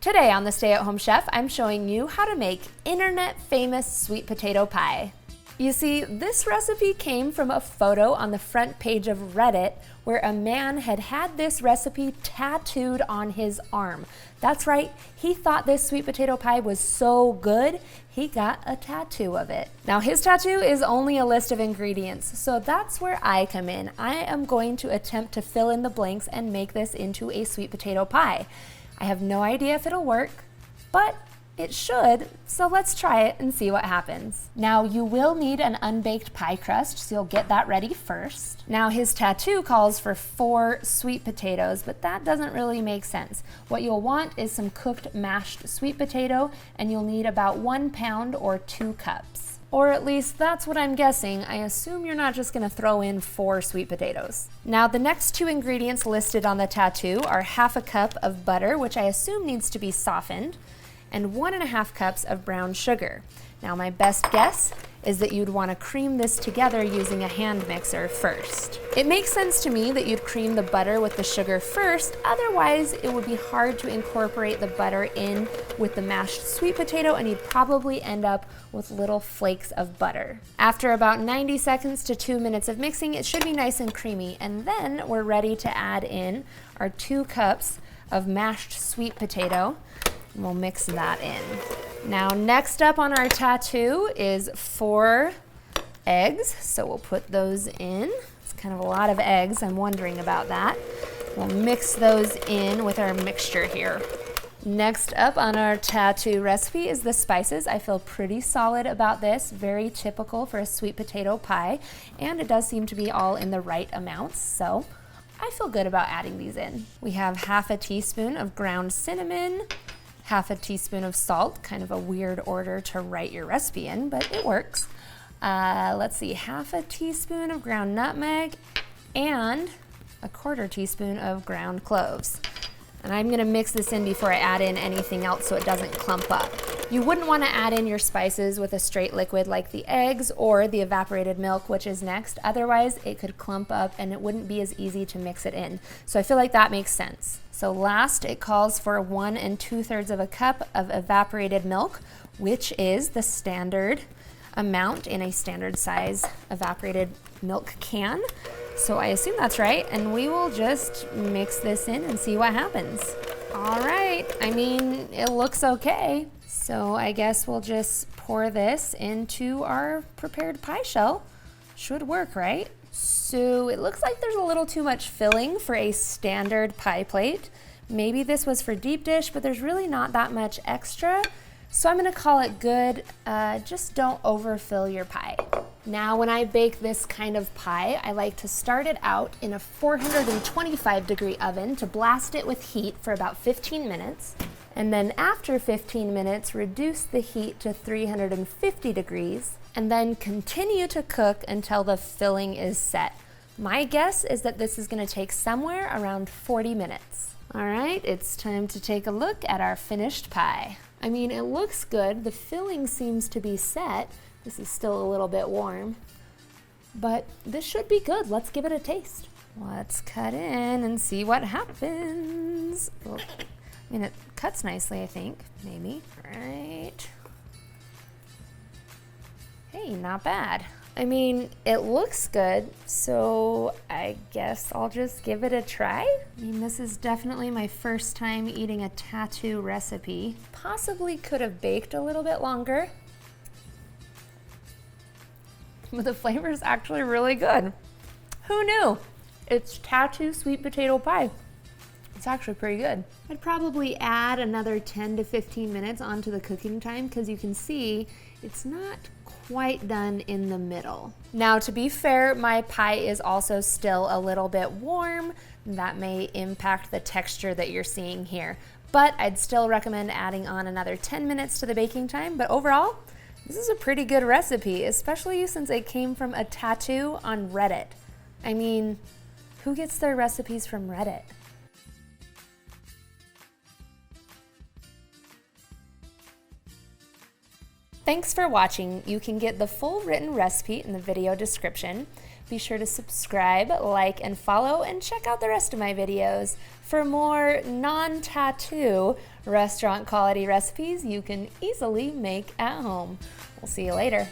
Today on The Stay at Home Chef, I'm showing you how to make internet famous sweet potato pie. You see, this recipe came from a photo on the front page of Reddit where a man had this recipe tattooed on his arm. That's right, he thought this sweet potato pie was so good, he got a tattoo of it. Now his tattoo is only a list of ingredients, so that's where I come in. I am going to attempt to fill in the blanks and make this into a sweet potato pie. I have no idea if it'll work, but it should, so let's try it and see what happens. Now you will need an unbaked pie crust, so you'll get that ready first. Now his tattoo calls for 4 sweet potatoes, but that doesn't really make sense. What you'll want is some cooked mashed sweet potato, and you'll need about 1 pound or 2 cups. Or at least that's what I'm guessing. I assume you're not just gonna throw in 4 sweet potatoes. Now the next 2 ingredients listed on the tattoo are half a cup of butter, which I assume needs to be softened, and 1.5 cups of brown sugar. Now my best guess is that you'd want to cream this together using a hand mixer first. It makes sense to me that you'd cream the butter with the sugar first, otherwise it would be hard to incorporate the butter in with the mashed sweet potato and you'd probably end up with little flakes of butter. After about 90 seconds to 2 minutes of mixing, it should be nice and creamy, and then we're ready to add in our 2 cups of mashed sweet potato. We'll mix that in. Now next up on our tattoo is 4 eggs, so we'll put those in. It's kind of a lot of eggs, I'm wondering about that. We'll mix those in with our mixture here. Next up on our tattoo recipe is the spices. I feel pretty solid about this, very typical for a sweet potato pie, and it does seem to be all in the right amounts, so I feel good about adding these in. We have half a teaspoon of ground cinnamon, half a teaspoon of salt, kind of a weird order to write your recipe in, but it works. Let's see, half a teaspoon of ground nutmeg and a 1/4 teaspoon of ground cloves. And I'm gonna mix this in before I add in anything else so it doesn't clump up. You wouldn't wanna add in your spices with a straight liquid like the eggs or the evaporated milk, which is next. Otherwise, it could clump up and it wouldn't be as easy to mix it in. So I feel like that makes sense. So last, it calls for 1 2/3 cup of evaporated milk, which is the standard amount in a standard size evaporated milk can. So I assume that's right, and we will just mix this in and see what happens. All right, I mean, it looks okay. So I guess we'll just pour this into our prepared pie shell. Should work, right? So it looks like there's a little too much filling for a standard pie plate. Maybe this was for deep dish, but there's really not that much extra. So I'm gonna call it good. Just don't overfill your pie. Now when I bake this kind of pie, I like to start it out in a 425-degree oven to blast it with heat for about 15 minutes. And then after 15 minutes, reduce the heat to 350 degrees and then continue to cook until the filling is set. My guess is that this is gonna take somewhere around 40 minutes. All right, it's time to take a look at our finished pie. I mean, it looks good. The filling seems to be set. This is still a little bit warm, but this should be good. Let's give it a taste. Let's cut in and see what happens. Well, I mean, it cuts nicely, I think, maybe. Right. Hey, not bad. I mean, it looks good, so I guess I'll just give it a try. I mean, this is definitely my first time eating a tattoo recipe. Possibly could have baked a little bit longer, but the flavor is actually really good. Who knew? It's tattoo sweet potato pie. It's actually pretty good. I'd probably add another 10 to 15 minutes onto the cooking time because you can see it's not quite done in the middle. Now, to be fair, my pie is also still a little bit warm. That may impact the texture that you're seeing here, but I'd still recommend adding on another 10 minutes to the baking time. But overall, this is a pretty good recipe, especially since it came from a tattoo on Reddit. I mean, who gets their recipes from Reddit? Thanks for watching. You can get the full written recipe in the video description. Be sure to subscribe, like, and follow, and check out the rest of my videos for more non-tattoo restaurant quality recipes you can easily make at home. We'll see you later.